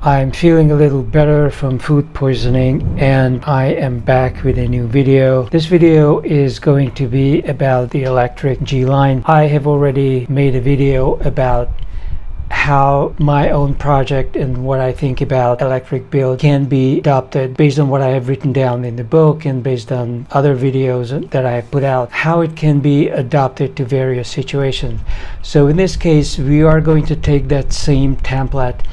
I'm feeling a little better from food poisoning and I am back with a new video. This video is going to be about the electric G-Line. I have already made a video about how my own project and what I think about electric build can be adopted based on what I have written down in the book and based on other videos that I have put out, how it can be adopted to various situations. So in this case, we are going to take that same template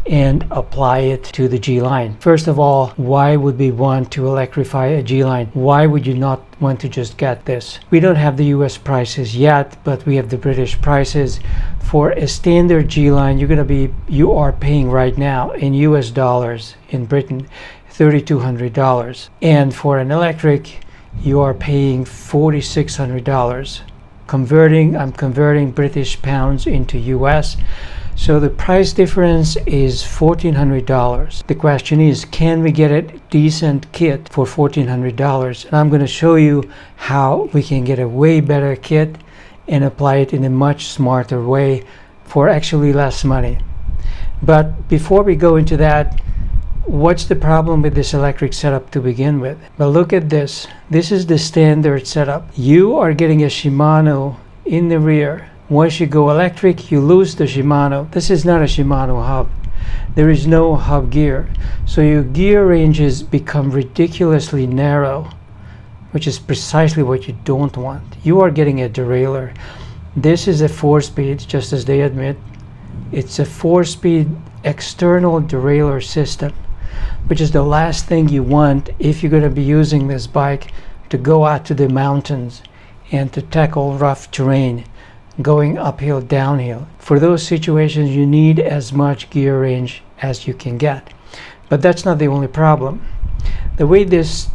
and apply it to the G-Line. First of all, why would we want to electrify a G-Line? Why would you not want to just get this? We don't have the US prices yet, but we have the British prices. For a standard G-Line, you are paying right now in US dollars in Britain $3,200, and for an electric you are paying $4,600. I'm converting British pounds into US. So the price difference is $1,400. The question is, can we get a decent kit for $1,400? And I'm going to show you how we can get a way better kit and apply it in a much smarter way for actually less money. But before we go into that, what's the problem with this electric setup to begin with? Well, look at this. This is the standard setup. You are getting a Shimano in the rear. Once you go electric, you lose the Shimano. This is not a Shimano hub. There is no hub gear. So your gear ranges become ridiculously narrow, which is precisely what you don't want. You are getting a derailleur. This is a 4-speed, just as they admit. It's a 4-speed external derailleur system, which is the last thing you want if you're going to be using this bike to go out to the mountains and to tackle rough terrain, going uphill, downhill. For those situations, you need as much gear range as you can get. But that's not the only problem. The way this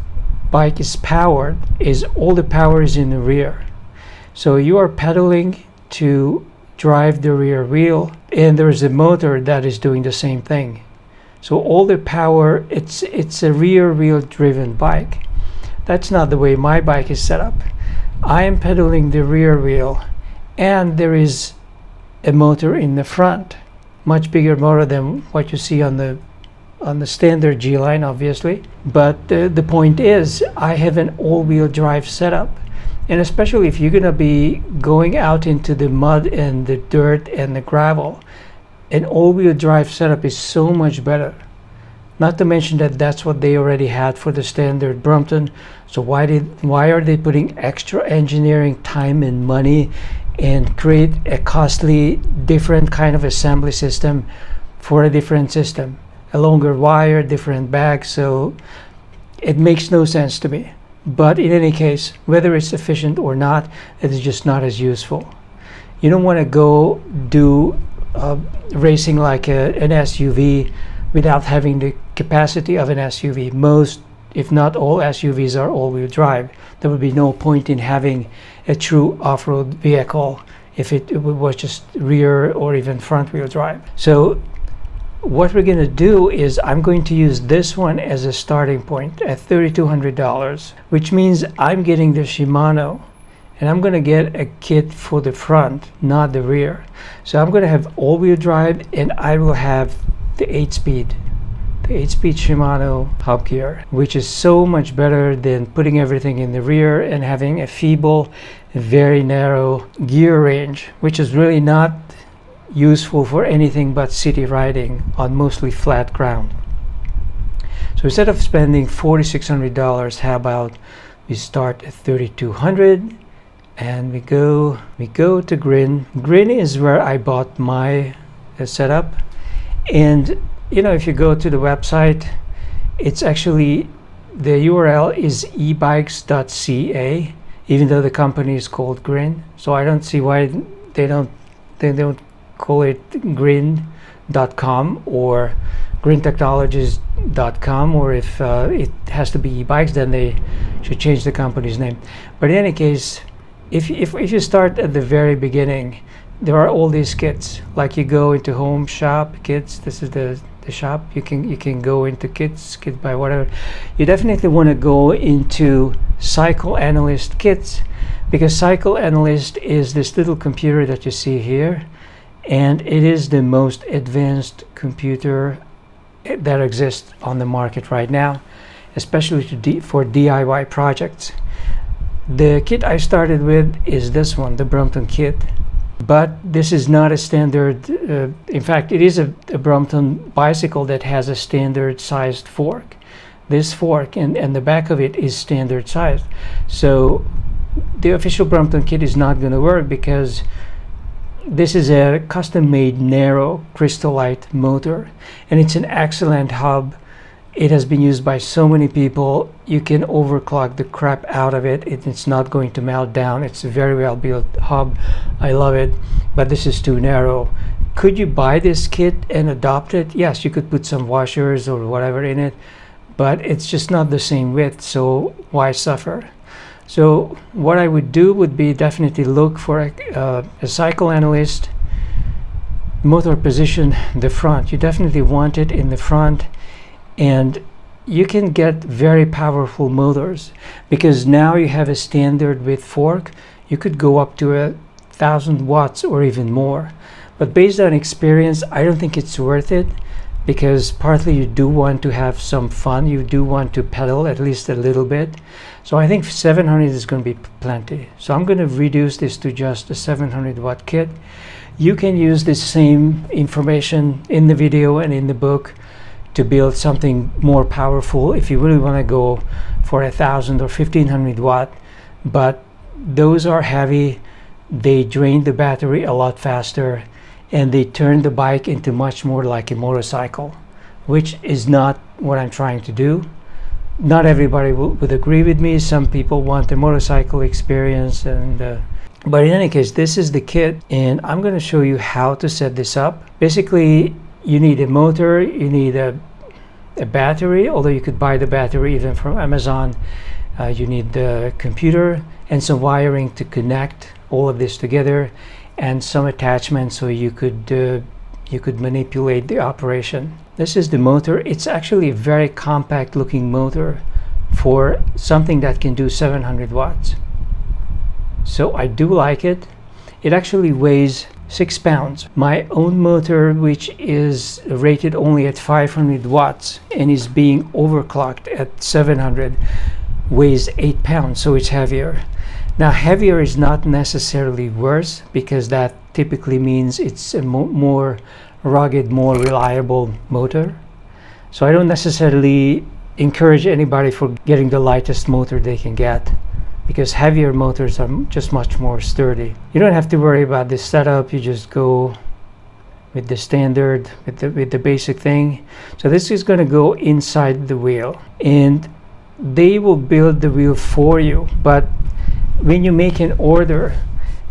bike is powered is all the power is in the rear. So you are pedaling to drive the rear wheel, and there's a motor that is doing the same thing. So all the power, it's a rear wheel driven bike. That's not the way my bike is set up. I am pedaling the rear wheel, and there is a motor in the front, much bigger motor than what you see on the standard G-Line, obviously. But the point is, I have an all-wheel drive setup, and especially if you're gonna be going out into the mud and the dirt and the gravel, an all-wheel drive setup is so much better. Not to mention that that's what they already had for the standard Brompton. So why are they putting extra engineering time and money and create a costly different kind of assembly system for a different system? A longer wire, different bag, so it makes no sense to me. But in any case, whether it's efficient or not, it is just not as useful. You don't want to go do racing like an SUV without having the capacity of an SUV. Most, if not all, SUVs are all-wheel drive. There would be no point in having a true off-road vehicle if it was just rear or even front-wheel drive. So what we're going to do is I'm going to use this one as a starting point at $3,200, which means I'm getting the Shimano, and I'm going to get a kit for the front, not the rear. So I'm going to have all-wheel drive, and I will have the 8-speed Shimano hub gear, which is so much better than putting everything in the rear and having a feeble, very narrow gear range, which is really not useful for anything but city riding on mostly flat ground. So instead of spending $4,600, how about we start at $3,200 and we go to Grin. Grin is where I bought my setup, and you know, if you go to the website, it's actually, the URL is ebikes.ca, even though the company is called Grin. So I don't see why they don't call it grin.com or grintechnologies.com, or if it has to be e-bikes, then they should change the company's name. But in any case, if you start at the very beginning, there are all these kits. Like you go into home shop kits, this is the shop, you can go into kit by whatever. You definitely want to go into Cycle Analyst kits, because Cycle Analyst is this little computer that you see here, and it is the most advanced computer that exist on the market right now, especially for DIY projects. The kit I started with is this one, the Brompton kit. But this is not a standard, in fact it is a Brompton bicycle that has a standard sized fork. This fork and the back of it is standard sized. So the official Brompton kit is not going to work because this is a custom made narrow crystallite motor, and it's an excellent hub. It has been used by so many people. You can overclock the crap out of it. It's not going to melt down. It's a very well built hub. I love it, but this is too narrow. Could you buy this kit and adopt it? Yes, you could put some washers or whatever in it, but it's just not the same width, so why suffer? So what I would do would be definitely look for a cycle analyst motor position the front. You definitely want it in the front, and you can get very powerful motors because now you have a standard with fork. You could go up to 1,000 watts or even more, but based on experience I don't think it's worth it, because partly you do want to have some fun, you do want to pedal at least a little bit. So I think 700 is going to be plenty. So I'm going to reduce this to just a 700 watt kit. You can use this same information in the video and in the book to build something more powerful if you really want to go for 1,000 or 1,500 watt, but those are heavy, they drain the battery a lot faster, and they turn the bike into much more like a motorcycle, which is not what I'm trying to do. Not everybody would agree with me. Some people want a motorcycle experience, but in any case, this is the kit, and I'm going to show you how to set this up. Basically, you need a motor, you need a battery, although you could buy the battery even from Amazon. You need the computer and some wiring to connect all of this together, and some attachments so you could manipulate the operation. This is the motor. It's actually a very compact looking motor for something that can do 700 watts. So I do like it. It actually weighs 6 pounds. My own motor, which is rated only at 500 watts and is being overclocked at 700, weighs 8 pounds, so it's heavier. Now, heavier is not necessarily worse, because that typically means it's a more rugged, more reliable motor. So I don't necessarily encourage anybody for getting the lightest motor they can get, because heavier motors are just much more sturdy. You don't have to worry about this setup. You just go with the standard, with the basic thing. So this is going to go inside the wheel, and they will build the wheel for you. But when you make an order,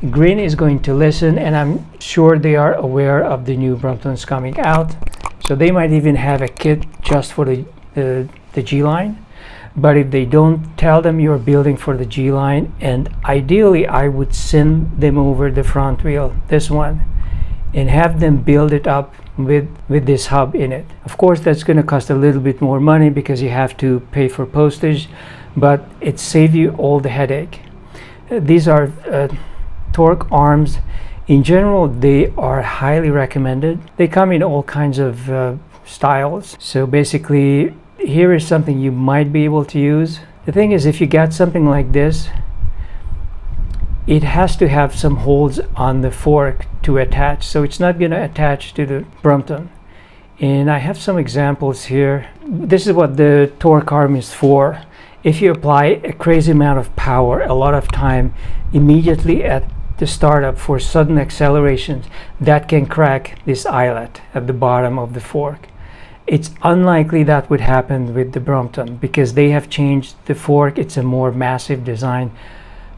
Grin is going to listen, and I'm sure they are aware of the new Bromptons coming out. So they might even have a kit just for the G line. But if they don't, tell them you're building for the G line, and ideally I would send them over the front wheel, this one, and have them build it up with this hub in it. Of course, that's going to cost a little bit more money because you have to pay for postage, but it saves you all the headache. These are torque arms. In general, they are highly recommended. They come in all kinds of styles. So basically, here is something you might be able to use. The thing is, if you got something like this, it has to have some holes on the fork to attach, so it's not going to attach to the Brompton. And I have some examples here. This is what the torque arm is for. If you apply a crazy amount of power, a lot of time, immediately at the startup for sudden accelerations, that can crack this eyelet at the bottom of the fork. It's unlikely that would happen with the Brompton because they have changed the fork. It's a more massive design.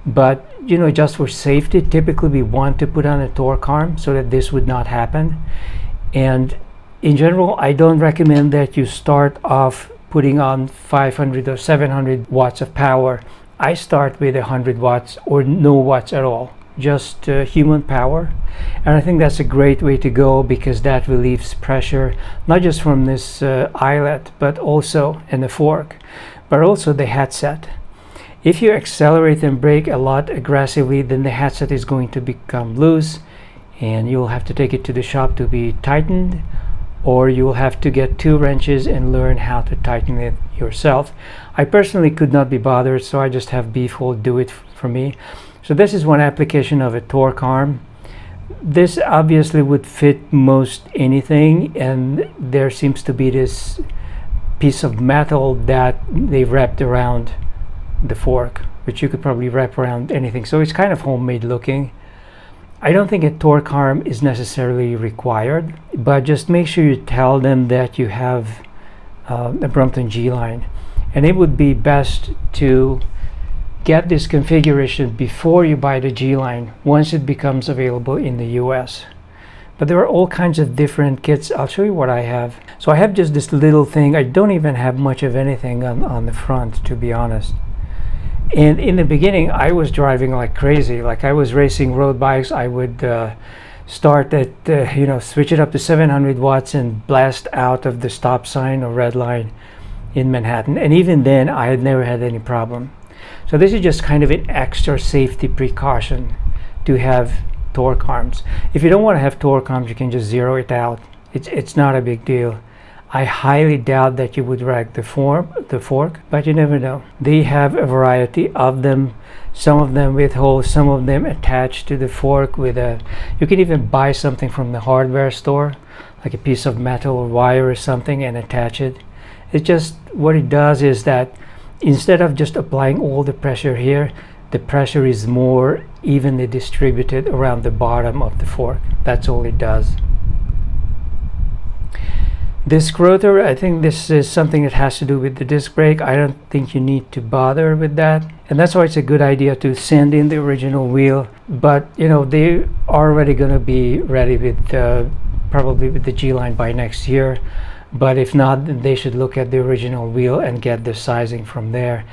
But, you know, just for safety, typically we want to put on a torque arm so that this would not happen. And in general, I don't recommend that you start off putting on 500 or 700 watts of power. I start with 100 watts or no watts at all, just human power. And I think that's a great way to go because that relieves pressure, not just from this eyelet, but also in the fork, but also the headset. If you accelerate and brake a lot aggressively, then the headset is going to become loose and you'll have to take it to the shop to be tightened, or you'll have to get 2 wrenches and learn how to tighten it yourself. I personally could not be bothered, so I just have Beefhold do it for me. So this is one application of a torque arm. This obviously would fit most anything, and there seems to be this piece of metal that they wrapped around the fork, which you could probably wrap around anything. So it's kind of homemade looking. I don't think a torque arm is necessarily required, but just make sure you tell them that you have a Brompton G-line, and it would be best to get this configuration before you buy the G-line once it becomes available in the US. But there are all kinds of different kits. I'll show you what I have. So I have just this little thing. I don't even have much of anything on the front, to be honest. And in the beginning, I was driving like crazy. Like I was racing road bikes. I would start at, switch it up to 700 watts and blast out of the stop sign or red line in Manhattan. And even then, I had never had any problem. So this is just kind of an extra safety precaution to have torque arms. If you don't want to have torque arms, you can just zero it out. It's not a big deal. I highly doubt that you would wreck the fork, but you never know. They have a variety of them, some of them with holes, some of them attached to the fork with you can even buy something from the hardware store, like a piece of metal or wire or something, and attach it. It's just, what it does is that instead of just applying all the pressure here, the pressure is more evenly distributed around the bottom of the fork. That's all it does. Disc rotor, I think this is something that has to do with the disc brake. I don't think you need to bother with that. And that's why it's a good idea to send in the original wheel. But, they are already going to be ready with probably with the G-line by next year. But if not, then they should look at the original wheel and get the sizing from there.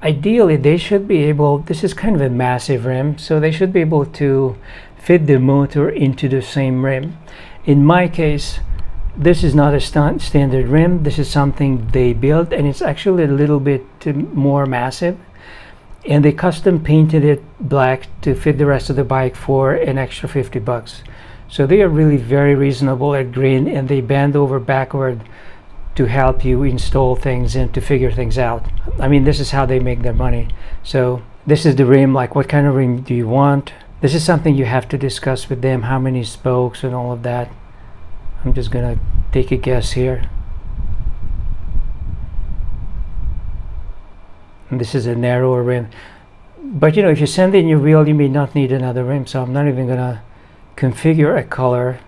Ideally, they should be able, this is kind of a massive rim, so they should be able to fit the motor into the same rim. In my case, this is not a standard rim. This is something they built, and it's actually a little bit more massive. And they custom painted it black to fit the rest of the bike for an extra $50. So they are really very reasonable at Grin, and they bend over backward to help you install things and to figure things out. I mean, this is how they make their money. So this is the rim, like what kind of rim do you want? This is something you have to discuss with them, how many spokes and all of that. I'm just gonna take a guess here. And this is a narrower rim. But if you send in your wheel, you may not need another rim, so I'm not even gonna configure a color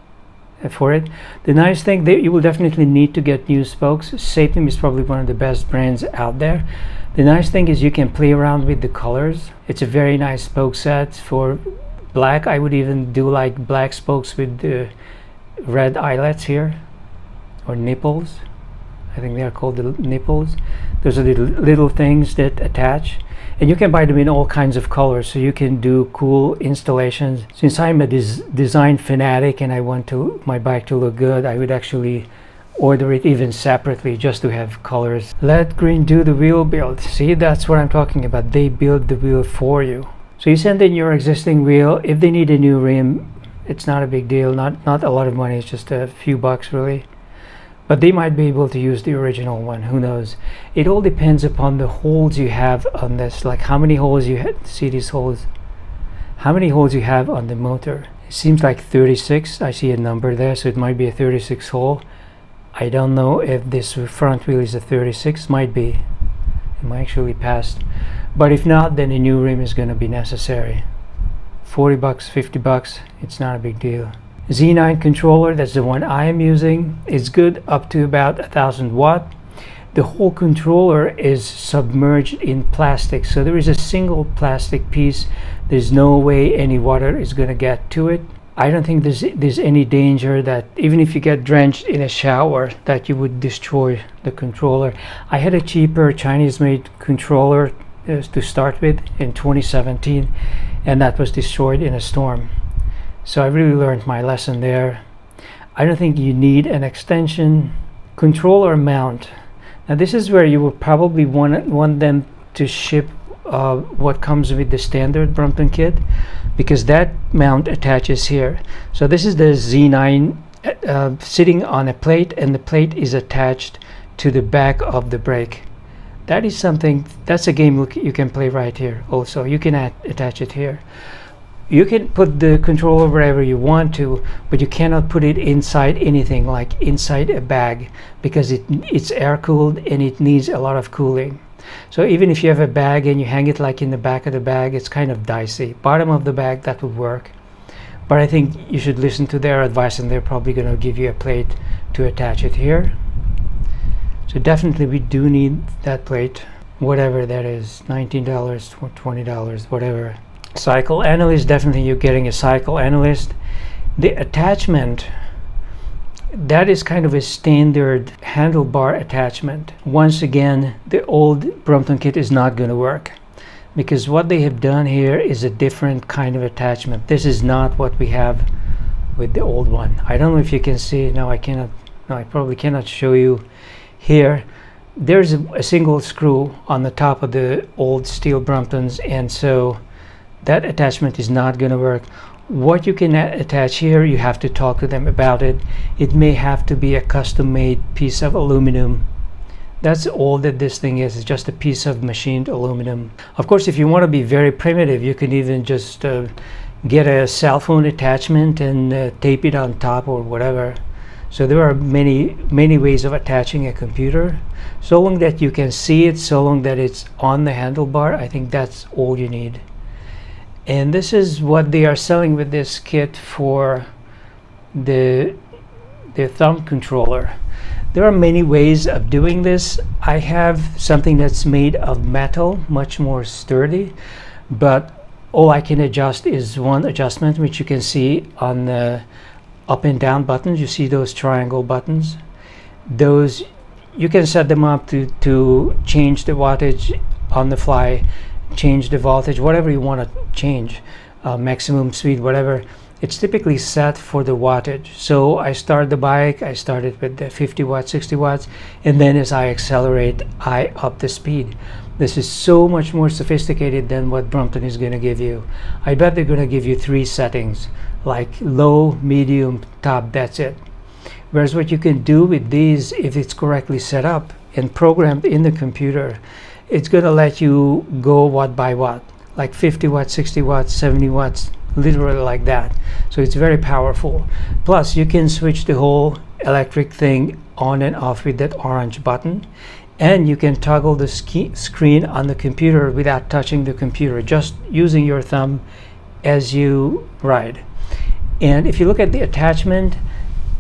for it. The nice thing, you will definitely need to get new spokes. Sapim is probably one of the best brands out there. The nice thing is you can play around with the colors. It's a very nice spoke set. For black, I would even do like black spokes with the red eyelets here, or nipples. I think they are called the nipples. Those are the little things that attach, and you can buy them in all kinds of colors, so you can do cool installations. Since I'm a design fanatic and I want my bike to look good, I would actually order it even separately just to have colors. Let Grin do the wheel build. See, that's what I'm talking about. They build the wheel for you. So you send in your existing wheel. If they need a new rim, it's not a big deal, not a lot of money, it's just a few bucks really. But they might be able to use the original one, who knows. It all depends upon the holes you have on this, like how many holes you have, see these holes? How many holes you have on the motor. It seems like 36, I see a number there, so it might be a 36 hole. I don't know if this front wheel is a 36, might be. It might actually pass. But if not, then a new rim is gonna be necessary. $40, $50, it's not a big deal. Z9 controller, that's the one I am using. It's good up to about 1000 watt. The whole controller is submerged in plastic, so there is a single plastic piece. There's no way any water is going to get to it. I don't think there's any danger that even if you get drenched in a shower that you would destroy the controller. I had a cheaper Chinese-made controller to start with in 2017, and that was destroyed in a storm. So I really learned my lesson there. I don't think you need an extension. Controller mount. Now this is where you will probably want them to ship what comes with the standard Brompton kit, because that mount attaches here. So this is the Z9 sitting on a plate, and the plate is attached to the back of the brake. That is something, that's a game you can play right here. Also, you can attach it here. You can put the controller wherever you want to, but you cannot put it inside anything, like inside a bag, because it's air cooled and it needs a lot of cooling. So even if you have a bag and you hang it like in the back of the bag, it's kind of dicey. Bottom of the bag, that would work. But I think you should listen to their advice, and they're probably going to give you a plate to attach it here. So definitely we do need that plate, whatever that is, $19 or $20, whatever. Cycle Analyst, definitely you're getting a Cycle Analyst. The attachment, that is kind of a standard handlebar attachment. Once again, the old Brompton kit is not going to work, because what they have done here is a different kind of attachment. This is not what we have with the old one. I don't know if you can see. No, I cannot. No, I probably cannot show you here. There's a single screw on the top of the old steel Bromptons, and so that attachment is not going to work. What you can attach here, you have to talk to them about it. It may have to be a custom-made piece of aluminum. That's all that this thing is. It's just a piece of machined aluminum. Of course, if you want to be very primitive, you can even just get a cell phone attachment and tape it on top or whatever. So there are many ways of attaching a computer. So long that you can see it, so long that it's on the handlebar, I think that's all you need. And this is what they are selling with this kit for the thumb controller. There are many ways of doing this. I have something that's made of metal, much more sturdy, but all I can adjust is one adjustment, which you can see on the up and down buttons. You see those triangle buttons? Those, you can set them up to change the wattage on the fly, change the voltage, whatever you want to change, maximum speed, whatever. It's typically set for the wattage. So I start the bike, I start it with the 50 watts, 60 watts, and then as I accelerate, I up the speed. This is so much more sophisticated than what Brompton is going to give you. I bet they're going to give you 3 settings, like low, medium, top, that's it. Whereas what you can do with these, if it's correctly set up and programmed in the computer, it's going to let you go watt by watt, like 50 watts, 60 watts, 70 watts, literally like that. So it's very powerful. Plus you can switch the whole electric thing on and off with that orange button, and you can toggle the screen on the computer without touching the computer, just using your thumb as you ride. And if you look at the attachment,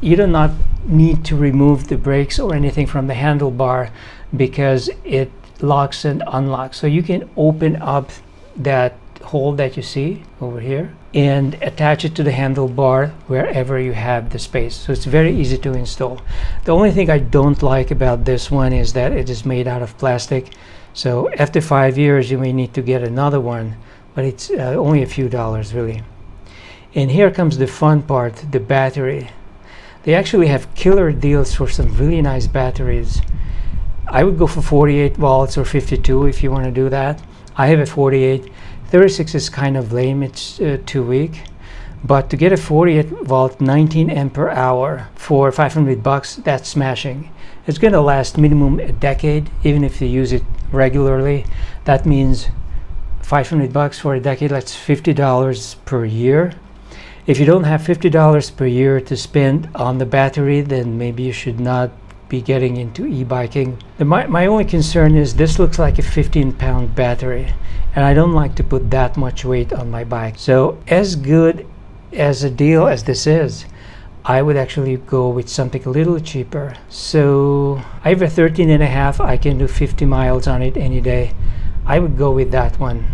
you do not need to remove the brakes or anything from the handlebar, because it locks and unlocks. So you can open up that hole that you see over here and attach it to the handlebar wherever you have the space. So it's very easy to install. The only thing I don't like about this one is that it is made out of plastic. So after 5 years you may need to get another one, but it's only a few dollars really. And here comes the fun part, the battery. They actually have killer deals for some really nice batteries. I would go for 48 volts or 52 if you want to do that. I have a 48. 36 is kind of lame, it's too weak. But to get a 48 volt 19 ampere hour for $500, that's smashing. It's going to last minimum a decade, even if you use it regularly. That means $500 for a decade, that's $50 per year. If you don't have $50 per year to spend on the battery, then maybe you should not be getting into e-biking. My only concern is this looks like a 15-pound battery, and I don't like to put that much weight on my bike. So as good as a deal as this is, I would actually go with something a little cheaper. So I have a 13.5. I can do 50 miles on it any day. I would go with that one.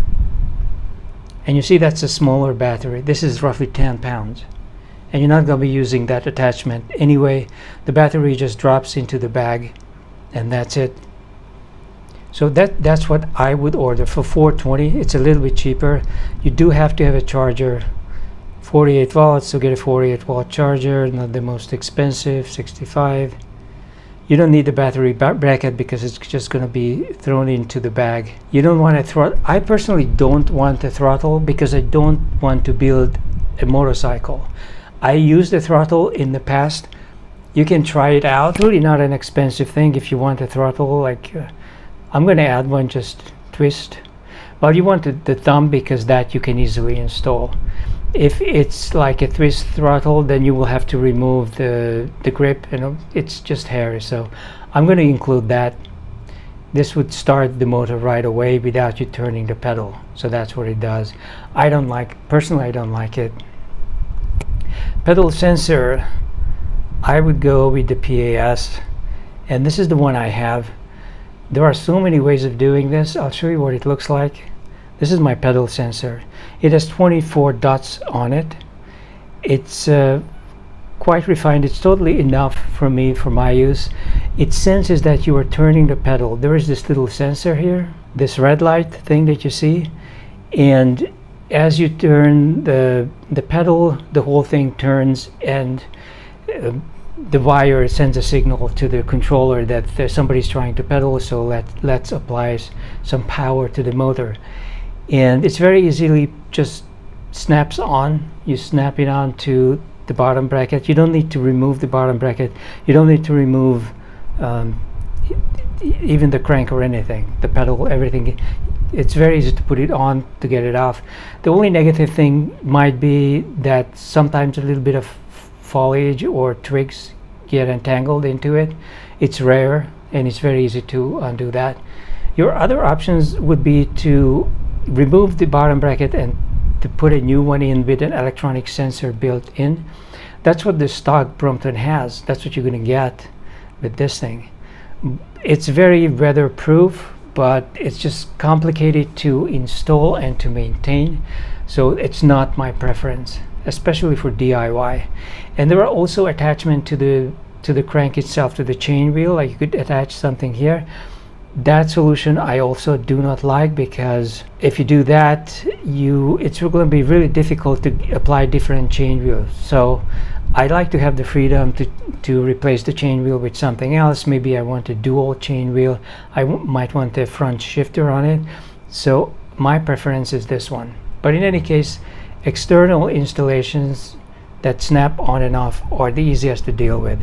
And you see that's a smaller battery. This is roughly 10 pounds. And you're not going to be using that attachment anyway. The battery just drops into the bag and that's it. So that's what I would order for $420. It's a little bit cheaper. You do have to have a charger, 48 volts, so get a 48 watt charger, not the most expensive, 65. You don't need the battery bracket because it's just going to be thrown into the bag. You don't want a throttle. I personally don't want a throttle because I don't want to build a motorcycle. I used the throttle in the past. You can try it out. It's really not an expensive thing if you want a throttle. Like I'm going to add one, just twist. Well, you want the thumb because that you can easily install. If it's like a twist throttle, then you will have to remove the grip, and it's just hairy. So I'm going to include that. This would start the motor right away without you turning the pedal. So that's what it does. Personally, I don't like it. Pedal sensor, I would go with the PAS, and this is the one I have. There are so many ways of doing this. I'll show you what it looks like. This is my pedal sensor. It has 24 dots on it. It's quite refined. It's totally enough for me, for my use. It senses that you are turning the pedal. There is this little sensor here, this red light thing that you see, and as you turn the pedal, the whole thing turns, and the wire sends a signal to the controller that somebody's trying to pedal, so let's apply some power to the motor. And it's very easily just snaps on. You snap it on to the bottom bracket. You don't need to remove the bottom bracket. You don't need to remove even the crank or anything, the pedal, everything. It's very easy to put it on, to get it off. The only negative thing might be that sometimes a little bit of foliage or twigs get entangled into it. It's rare, and it's very easy to undo that. Your other options would be to remove the bottom bracket and to put a new one in with an electronic sensor built in. That's what the stock Brompton has. That's what you're going to get with this thing. It's very weatherproof, but it's just complicated to install and to maintain, so it's not my preference, especially for DIY. And there are also attachments to the crank itself, to the chain wheel. Like you could attach something here. That solution I also do not like, because if you do that, it's going to be really difficult to apply different chain wheels. So I like to have the freedom to replace the chain wheel with something else. Maybe I want a dual chain wheel. I might want a front shifter on it. So my preference is this one. But in any case, external installations that snap on and off are the easiest to deal with.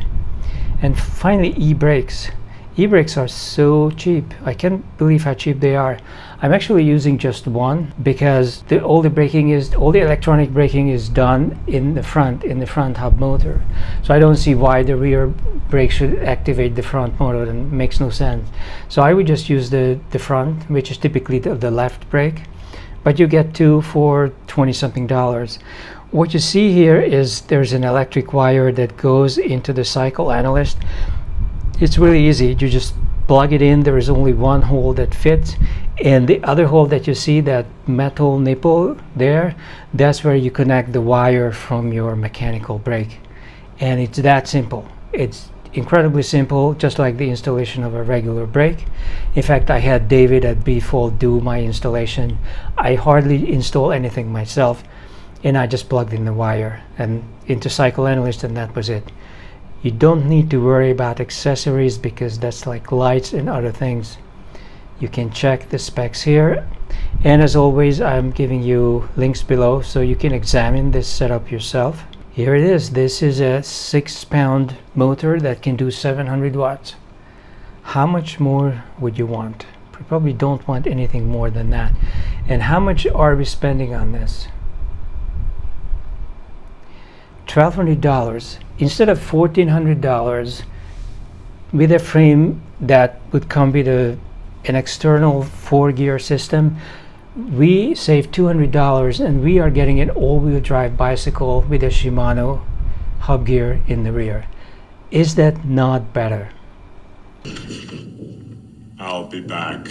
And finally, e-brakes. E-brakes are so cheap. I can't believe how cheap they are. I'm actually using just one because all the electronic braking is done in the front hub motor. So I don't see why the rear brake should activate the front motor. It makes no sense. So I would just use the front, which is typically the left brake, but you get two for $20-something. What you see here is there's an electric wire that goes into the cycle Analyst. It's really easy. You just plug it in. There is only one hole that fits, and the other hole that you see, that metal nipple there, that's where you connect the wire from your mechanical brake. And it's that simple. It's incredibly simple, just like the installation of a regular brake. In fact, I had David at B-Fold do my installation. I hardly install anything myself, and I just plugged in the wire and into Cycle Analyst, and that was it. You don't need to worry about accessories, because that's like lights and other things. You can check the specs here, and as always, I'm giving you links below so you can examine this setup yourself. Here it is. This is a 6-pound motor that can do 700 watts. How much more would you want? You probably don't want anything more than that. And how much are we spending on this? $1,200 instead of $1,400, with a frame that would come with an external 4-gear system. We save $200, and we are getting an all-wheel drive bicycle with a Shimano hub gear in the rear. Is that not better? I'll be back.